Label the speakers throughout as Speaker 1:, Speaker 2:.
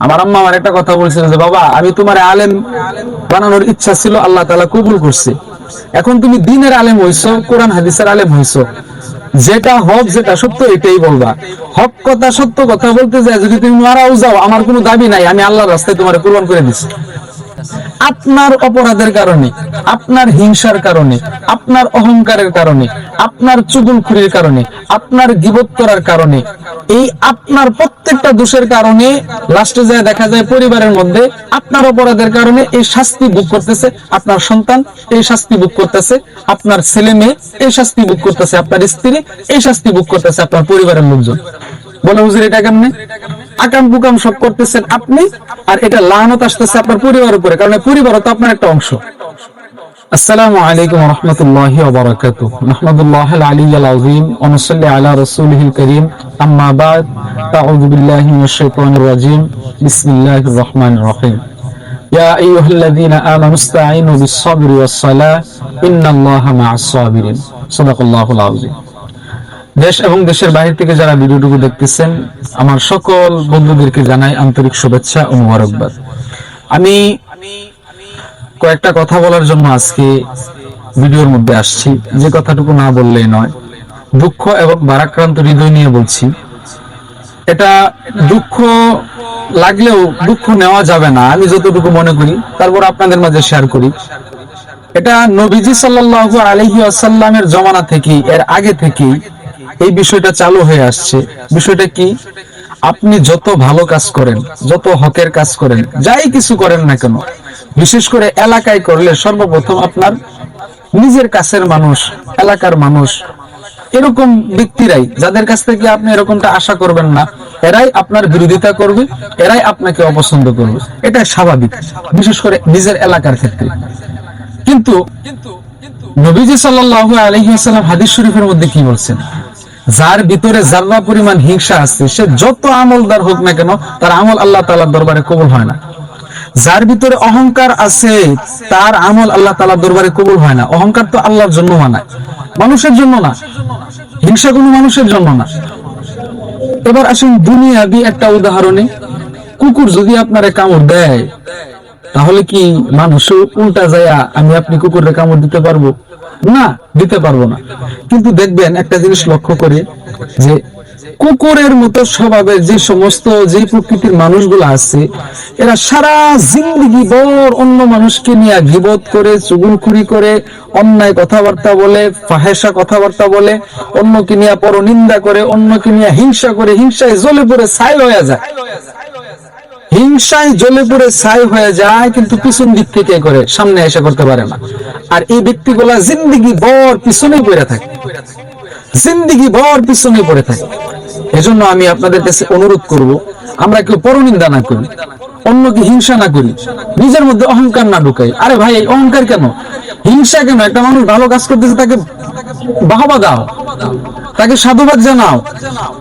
Speaker 1: আমার আম্মা আমার একটা কথা বলছিল যে বাবা, আমি তোমার আলেম বানানোর ইচ্ছা ছিল, আল্লাহ তাআলা কবুল করছে। এখন তুমি দ্বীনের আলেম হইছো, কোরআন হাদিসের আলেম হইছো, যেটা হক যেটা সত্য এটাই বলবা। হক কথা সত্য কথা বলতে যায় যদি তুমি মারাও যাও, আমার কোনো দাবি নাই, আমি আল্লাহর রাস্তায় তোমার কুরবান করে দিচ্ছি। আপনার অপরাধের কারণে, আপনার হিংসার কারণে, আপনার অহংকারের কারণে, আপনার চুগলখুরির কারণে, আপনার গীবত করার কারণে, এই আপনার প্রত্যেকটা দোষের কারণে লাস্টে যায় দেখা যায় পরিবারের মধ্যে আপনার অপরাধের কারণে এই শাস্তি ভোগ করতেছে আপনার সন্তান, এই শাস্তি ভোগ করতেছে আপনার ছেলে মেয়ে, এই শাস্তি ভোগ করতেছে আপনার স্ত্রী, এই শাস্তি ভোগ করতেছে আপনার পরিবারের লোকজন। বলে হুজুর এটা কেমনে? আকাম কুকাম সব করতেছেন আপনি, আর এটা লানত আসতেছে আপনার পরিবারের উপরে, কারণ পরিবারও তো আপনার একটা অংশ। আসসালামু আলাইকুম ওয়া রাহমাতুল্লাহি ওয়া বারাকাতুহু। নাহমাদুল্লাহিল আলিয়্যিল আযীম ওয়া নুসাল্লি আলা রাসূলিহিল কারীম। আম্মা বা'দ। আউযু বিল্লাহি মিনাশ শাইতানির রাজীম। বিসমিল্লাহির রহমানির রহিম। ইয়া আইয়ুহাল্লাযীনা আমানু ইসতাঈনু বিস-সাবরি ওয়াস-সালাহ ইন্নাল্লাহা মা'আস সাবিরিন। সাদাকাল্লাহুল আযীম। দেশ এবং দেশের বাইরে থেকে যারা ভিডিওটুকু দেখতেছেন, আমার সকল বন্ধুদেরকে জানাই আন্তরিক শুভেচ্ছা ও মোবারকবাদ। আমি কয়েকটা কথা বলার জন্য আজকে ভিডিওর মধ্যে আসছি, যে কথাটুকু না বললেই নয়। দুঃখ এবং ভারাক্রান্ত হৃদয় নিয়ে বলছি। এটা দুঃখ লাগলেও দুঃখ নেওয়া যাবে না, আমি যতটুকু মনে করি, তারপর আপনাদের মাঝে শেয়ার করি। এটা নবীজি সাল্লাল্লাহু আলাইহি ওয়াসাল্লামের জমানা থেকে, এর আগে থেকেই এই বিষয়টা চালু হয়ে আসছে। বিষয়টা কি? আপনি যত ভালো কাজ করেন, যত হকের কাজ করেন, যাই কিছু করেন না কেন, বিশেষ করে এলাকায় করলে সর্বপ্রথম আপনার নিজের কাছের মানুষ, এলাকার মানুষ, এরকম ব্যক্তিরাই, যাদের কাছ থেকে আপনি এরকমটা আশা করবেন না, এরাই আপনার বিরোধিতা করবে, এরাই আপনাকে অপছন্দ করবে। এটা স্বাভাবিক, বিশেষ করে নিজের এলাকার ক্ষেত্রে। কিন্তু নবীজি সাল্লাল্লাহু আলাইহি ওয়াসাল্লাম হাদিস শরীফের মধ্যে কি বলছেন? যার ভিতরে যারা পরিমাণ হিংসা আছে, সে যত আমলদার হোক না কেন, তার আমল আল্লাহ তাআলার দরবারে কবুল হয় না। যার ভিতরে অহংকার আছে, তার আমল আল্লাহ তাআলার দরবারে কবুল হয় না। অহংকার তো আল্লাহর জন্য মানায়, মানুষের জন্য না। হিংসা কোনো মানুষের জন্য না। এবার আসুন দুনিয়াবি একটা উদাহরণে। কুকুর যদি আপনারে কামড় দেয়, তাহলে কি মানুষ উল্টা যায়া আমি আপনি কুকুরের কামড় দিতে পারবো? না, দিতে পারবো না। কিন্তু দেখবেন একটা জিনিস লক্ষ্য করে, যে কুকুরের মতো স্বভাবের যে সমস্ত যে প্রকৃতির মানুষগুলো আছে, এরা সারা জিন্দেগি ভর অন্য মানুষকে নিয়ে গীবত করে, চুগলখুরি করে, অন্যায় কথাবার্তা বলে, ফাহেসা কথাবার্তা বলে, অন্যকে নিয়ে পরনিন্দা করে, অন্যকে নিয়ে হিংসা করে, হিংসায় জ্বলে পড়ে ছাই হয়ে যায়। হিংসায় জ্বলে পড়ে ছাই হয়ে যায়, কিন্তু পিছন দিক থেকে করে, সামনে এসে করতে পারে না। আর এই ব্যক্তিগুলা জিন্দেগি ভর পিছনেই পড়ে থাকে, জিন্দেগি ভর পিছনে পড়ে থাকে। এজন্য আমি আপনাদের কাছে অনুরোধ করব, আমরা কেউ পরনিন্দা না করি, অন্যকে হিংসা না করি, নিজের মধ্যে অহংকার না ঢুকাই। আরে ভাই, এই অহংকার কেন, হিংসা কেন? একটা মানুষ ভালো কাজ করতেছে, তাকে বাহবা দাও, তাকে সাধুবাদ জানাও,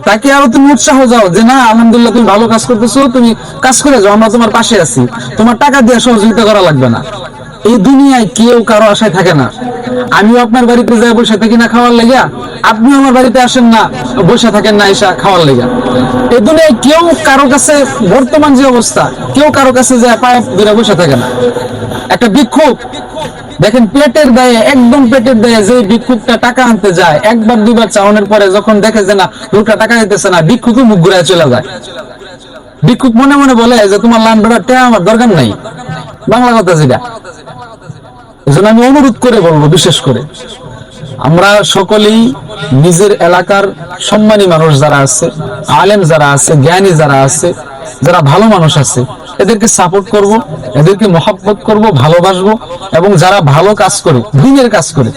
Speaker 1: তাকে আরো তুমি উৎসাহ যাও যে না আলহামদুলিল্লাহ তুমি ভালো কাজ করতেছো, তুমি কাজ করে যাও, আমরা তোমার পাশে আছি, তোমার টাকা দিয়ে সহযোগিতা করা লাগবে না। এই দুনিয়ায় কেউ কারো আশায় থাকে না। আমিও আপনার বাড়িতে যাই বসে থাকি না খাওয়ার লেগা, আপনিও আমার বাড়িতে আসেন না বসে থাকেন না এসা খাওয়ার লেগা। এই দুনিয়ায় কেউ কারো কাছে, বর্তমান যে অবস্থা, কেউ কারো কাছে যায় পায়ে ধরে বসে থাকে না। একটা ভিক্ষুক দেখেন, পেটের দায়ে, একদম পেটের দায়ে যে ভিক্ষুকটা টাকা আনতে যায়, একবার দুইবার চাওয়ানোর পরে যখন দেখে যে না লোকটা টাকা দিতেছে না, ভিক্ষুকও মুখ ঘুরায় চলে যায়। ভিক্ষুক মনে মনে বলে যে তোমার লান বেড়া টেয়া আমার দরকার নাই, বাংলা কথা যেটা। এজন্য আমি অনুরোধ করে বলবো, বিশেষ করে আমরা সকলেই নিজের এলাকার সম্মানী মানুষ যারা আছে, আলেম যারা আছে, জ্ঞানী যারা আছে, যারা ভালো মানুষ আছে, এদেরকে সাপোর্ট করব, এদেরকে মহব্বত করব, ভালোবাসবো, এবং যারা ভালো কাজ করে, দিনের কাজ করে,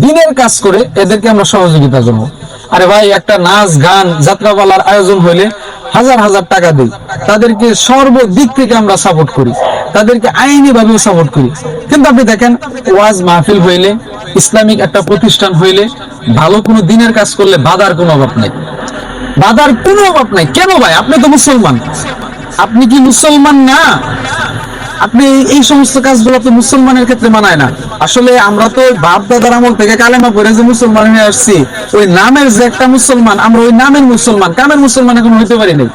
Speaker 1: দিনের কাজ করে, এদেরকে আমরা সহযোগিতা করবো। আরে ভাই, একটা নাচ গান যাত্রাপালার আয়োজন হইলে হাজার হাজার টাকা দিই, তাদেরকে সর্বদিক থেকে আমরা সাপোর্ট করি, তাদেরকে আইনি ভাবেও সাপোর্ট করি। কিন্তু আপনি দেখেন, ওয়াজ মাহফিল হইলে, ইসলামিক একটা প্রতিষ্ঠান হইলে, ভালো কোনো দিনের কাজ করলে বাধার কোনো অভাব নাই, বাধার কোনো অভাব নাই। কেন ভাই? আপনি তো মুসলমান, আপনি কি মুসলমান না? আপনি এই সমস্ত কাজগুলো তো মুসলমানের ক্ষেত্রে মানায় না। আসলে আমরা তো বাপ দাদার আমল থেকে কালেমা পড়ে যে মুসলমান হয়ে আসছি, ওই নামের যে একটা মুসলমান, আমরা ওই নামের মুসলমান, কামের মুসলমান এখন হইতে পারি নাই।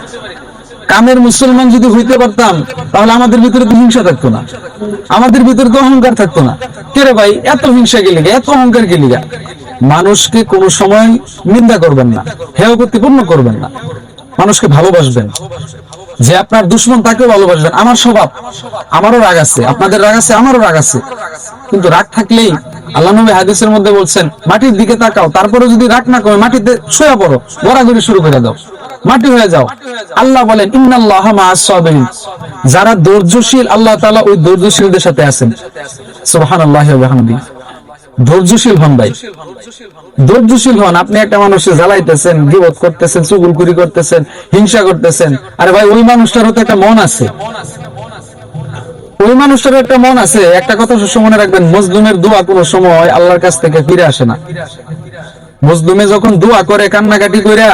Speaker 1: কামের মুসলমান যদি হইতে পারতাম তাহলে আমাদের ভিতরে তো হিংসা থাকতো না, আমাদের ভিতরে তো অহংকার থাকতো না। কে রে ভাই এত হিংসা গেলি গা, এত অহংকার গেলি গা? মানুষকে কোনো সময় নিন্দা করবেন না, হেয় প্রতিপন্ন করবেন না, মানুষকে ভালোবাসবেন। যে আপনার দুশ্মন তাকেও ভালোবাসবেন। আমার স্বভাব, আমারও রাগ আছে, আপনাদের রাগ আছে, আমারও রাগ আছে, কিন্তু রাগ থাকলেই আল্লাহ নবী হাদিসের মধ্যে বলছেন মাটির দিকে তাকাও, তারপরে যদি রাগ না করে মাটিতে শুয়ে পড়ো, গড়াগড়ি শুরু করে দাও, মাটি হয়ে যাও। আল্লাহ বলেন ইন্নাল্লাহা মাআস সাবিরিন, যারা ধৈর্যশীল আল্লাহ তাআলা ওই ধৈর্যশীলদের সাথে আছেন। সুবহানাল্লাহি ওয়া বিহামদিহি। ধৈর্যশীল হন ভাই, ধৈর্যশীল হন। আপনি একটা মানুষকে জ্বালাইতেছেন, গীবত করতেছেন, চুগলখুরি করতেছেন, হিংসা করতেছেন, আরে ভাই ওই মানুষটারও তো একটা মন আছে, ওই মানুষটারও একটা মন আছে। একটা কথা সবসময় মনে রাখবেন, মজলুমের দোয়া কোনো সময় আল্লাহর কাছ থেকে ফিরে আসে না। মজলুমে যখন দোয়া করে কান্নাকাটি কইরা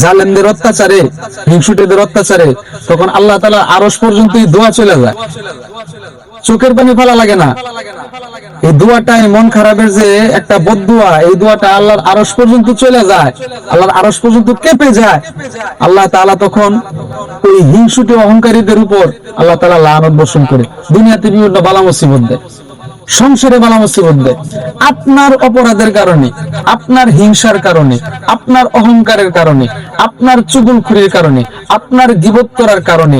Speaker 1: জালেমদের অত্যাচারে, হিংসুটেদের অত্যাচারে, তখন আল্লাহ তাআলা আরশ পর্যন্ত এই দোয়া চলে যায়, চোখের পানি ফেলা লাগে না। এই দোয়াটাই মন খারাপের যে একটা বদদোয়া, এই দোয়াটা আল্লাহর আরশ পর্যন্ত চলে যায়, আল্লাহর আরশ পর্যন্ত কেঁপে যায়। আল্লাহ তাআলা তখন ওই হিংসুটে অহংকারীদের উপর আল্লাহ তাআলা লানত বর্ষণ করে, দুনিয়াতে বিভিন্ন বালা মুসিবত দেয়, সংসারে বালা মুসিবত দেয়। আপনার অপরাধের কারণে, আপনার হিংসার কারণে, আপনার অহংকারের কারণে, আপনার চুগলখুরির কারণে, আপনার গীবত করার কারণে,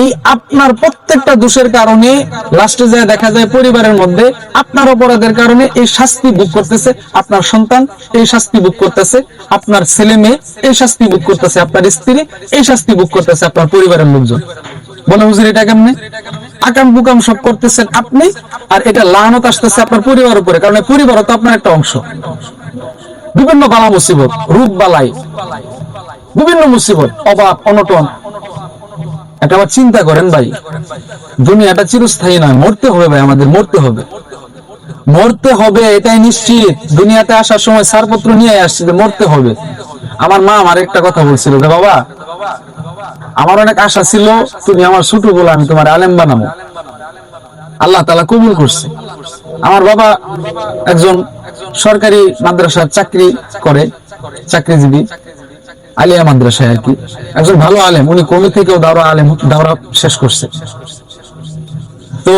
Speaker 1: এই আপনার প্রত্যেকটা দোষের কারণে লাস্টে যায় দেখা যায় পরিবারের মধ্যে আপনার অপরাধের কারণে এই শাস্তি ভোগ করতেছে আপনার সন্তান, এই শাস্তি ভোগ করতেছে আপনার ছেলে মেয়ে, এই শাস্তি ভোগ করতেছে আপনার স্ত্রী, এই শাস্তি ভোগ করতেছে আপনার পরিবারের লোকজন। বলে হুজুর এটা কেমনে? আকাম বুকাম সব করতেছেন আপনি, আর এটা লানত আসতেছে আপনার পরিবারের উপরে, কারণ পরিবার তো আপনার একটা অংশ। বিভিন্ন বালা মুসিবত, রূপ বালাই, বিভিন্ন মুসিবত, অভাব অনটন। এটা আবার চিন্তা করেন ভাই, দুনিয়াটা চিরস্থায়ী নয়, মরতে হবে ভাই, আমাদের মরতে হবে, মরতে হবে, এটাই নিশ্চিত। দুনিয়াতে আসার সময় ছাড়পত্র নিয়ে আসছি যে মরতে হবে। আমার মা আমার একটা কথা বলছিল যে বাবা, আমার অনেক আশা ছিল তুমি আমার ছোট বলে আমি তোমার আলেম বানাবো, আল্লাহ তাআলা কবুল করছে। আমার বাবা একজন সরকারি মাদ্রাসার চাকরি করে, চাকরিজীবী, আলিয়া মাদ্রাসায় আর কি, একজন ভালো আলেম। উনি কমি থেকেও দাওরা শেষ করছে। তো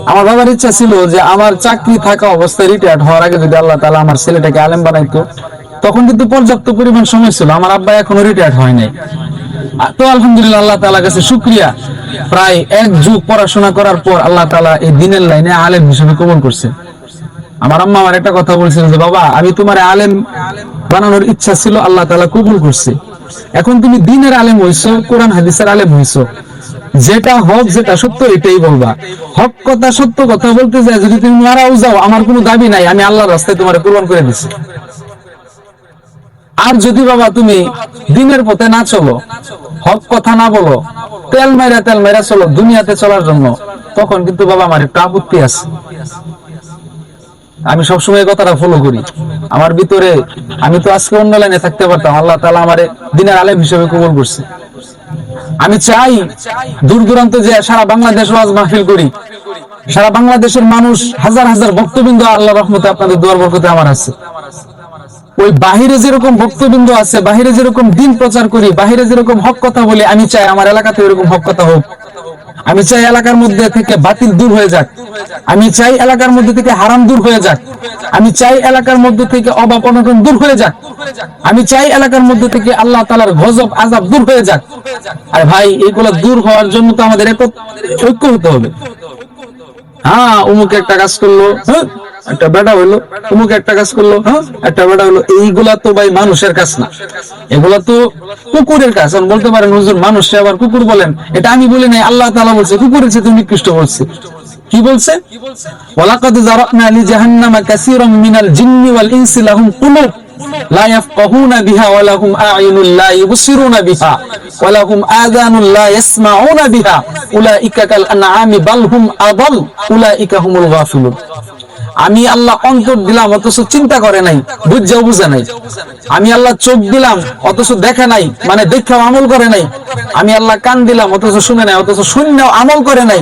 Speaker 1: আমার বাবার ইচ্ছা ছিল যে আমার চাকরি থাকা অবস্থায় রিটায়ার্ড হওয়ার আগে যদি আল্লাহ তাআলা আমার ছেলেটাকে আলেম বানাইতো। তখন কিন্তু পর্যাপ্ত পরিমাণ সময় ছিল, আমার আব্বা এখনো রিটায়ার্ড হয় নাই। তো আলহামদুলিল্লাহ, আল্লাহ তাআলার কাছে শুকরিয়া, প্রায় এক যুগ পড়াশোনা করার পর আল্লাহ তাআলা এই দ্বীনের লাইনে আলেম হিসেবে কবুল করছে। আমার আম্মা আমার একটা কথা বলছিল যে বাবা, আমি তোমার আলেম বানানোর ইচ্ছা ছিল, আল্লাহ তাআলা কবুল করছে। এখন তুমি দ্বীনের আলেম হইছো, কোরআন হাদিসের আলেম হইছো, যেটা হক যেটা সত্য এটাই বলবা। হক কথা সত্য কথা বলতে যায় যদি তুমি মারাও যাও, আমার কোনো দাবি নাই, আমি আল্লাহর রাস্তায় তোমার কুরবান করে দিছি। আর যদি বাবা তুমি দ্বীনের পথে না চলো, হক কথা না বলো, তেল মাইরা চলো দুনিয়াতে চলার জন্য, তখন কিন্তু বাবা আমার একটা আপত্তি আছে। আমি সবসময় কথাটা ফলো করি আমার ভিতরে। আমি তো আজকে অন্য লাইনে থাকতে পারতাম, আল্লাহ তাআলা আমারে দ্বীনের আলেম হিসেবে কবুল করছে। আমি চাই দূর দূরান্তে যে সারা বাংলাদেশ ওয়াজ মাহফিল করি, সারা বাংলাদেশের মানুষ হাজার হাজার ভক্তবৃন্দ আল্লাহর রহমতে আপনাদের দোয়ার বরকতে আমার আছে। ওই বাহিরে যেরকম ভক্তবৃন্দ আছে, বাহিরে যেরকম দিন প্রচার করি, বাহিরে যেরকম হক কথা বলি, আমি চাই আমার এলাকাতে এরকম হক কথা হোক। আমি চাই এলাকার মধ্যে থেকে বাতিল দূর হয়ে যাক, আমি চাই এলাকার মধ্যে থেকে হারাম দূর হয়ে যাক, আমি চাই এলাকার মধ্যে থেকে অভাব অনটন দূর হয়ে যাক, আমি চাই এলাকার মধ্যে থেকে আল্লাহ তাআলার গজব আযাব দূর হয়ে যাক। আর ভাই এইগুলো দূর হওয়ার জন্য তো আমাদের ঐক্য হতে হবে। হ্যাঁ, অমুক একটা কাজ করলো, হ্যাঁ একটা বেটা হইলো, অমুক একটা কাজ করলো, হ্যাঁ একটা বেটা হইলো, এইগুলা তো ভাই মানুষের কাজ না, এগুলা তো কুকুরের কাজ। বলতে পারেন হুজুর মানুষে আবার কুকুর বলেন, এটা আমি বলি নাই, আল্লাহ তাআলা বলছে, কুকুরের চেয়ে তুমি নিকৃষ্ট বলছে। কি বলছে? ওয়ালাকাদ যারাকনা লি জাহান্নামা কাসীরাম মিনাল জিন্নি ওয়াল ইনসি লাহুম কুলুব লা ইয়াফকাহুনা বিহা ওয়া লাহুম আ'য়ুনুন লা ইবসিরুনা বিহা ওয়া লাহুম আযানুন লা ইয়াসমাউনা বিহা উলাইকা কাল আনআমি বাল হুম আদাল উলাইকা হুমুল গাফিলুন। আমি আল্লাহ অন্তর দিলাম অথচ চিন্তা করে নাই, বুঝাও বুঝে নাই। আমি আল্লাহ চোখ দিলাম অথচ দেখে নাই, মানে দেখেও আমল করে নাই। আমি আল্লাহ কান দিলাম অথচ শুনে নাই, অথচ শুনেও আমল করে নাই।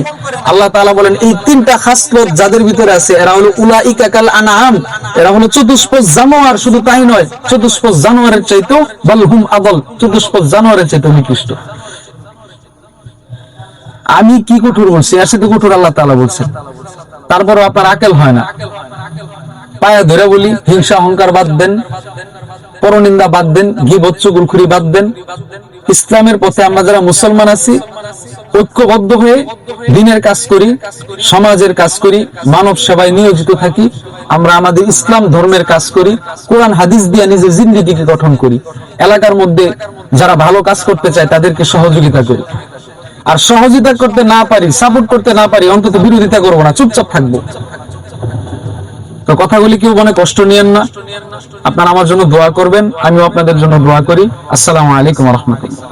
Speaker 1: আল্লাহ তাআলা বলেন এই তিনটা খাসলত যাদের ভিতরে আছে এরা হলো উলাইকা কাল আনআম, এরা হলো চতুষ্পদ জানোয়ার। শুধু তাই নয়, চতুষ্পদ জানোয়ারের চাইতেও বাল হুম আদাল, চতুষ্পদ জানোয়ারের চাইতেও নিকৃষ্ট। আমি কি কঠোর বলছি, এর সাথে কঠোর আল্লাহ তাআলা বলছেন। তারপরে আপনার আকেল হয় না। পায়ে ধরে বলি, হিংসা অহংকার বাদ দেন, পরনিন্দা বাদ দেন, গীবত চুগলখড়ি বাদ দেন। ইসলামের পথে আমরা যারা মুসলমান আছি, ঐক্যবদ্ধ হয়ে দ্বীনের কাজ করি, সমাজের কাজ করি, মানব সেবায় নিয়োজিত থাকি। আমরা আমাদের ইসলাম ধর্মের কাজ করি, কোরআন হাদিস দিয়ে নিজের জিন্দেগিকে গঠন করি। এলাকার মধ্যে যারা ভালো কাজ করতে চায় তাদেরকে সহযোগিতা করি। আর সহযোগিতা করতে না পারি, সাপোর্ট করতে না পারি, অন্তত বিরোধিতা করবো না, চুপচাপ থাকবো। তো কথাগুলি কেউ মনে কষ্ট নিয়েন না। আপনারা আমার জন্য দোয়া করবেন, আমিও আপনাদের জন্য দোয়া করি। আসসালামু আলাইকুম ওয়া রাহমাতুল্লাহ।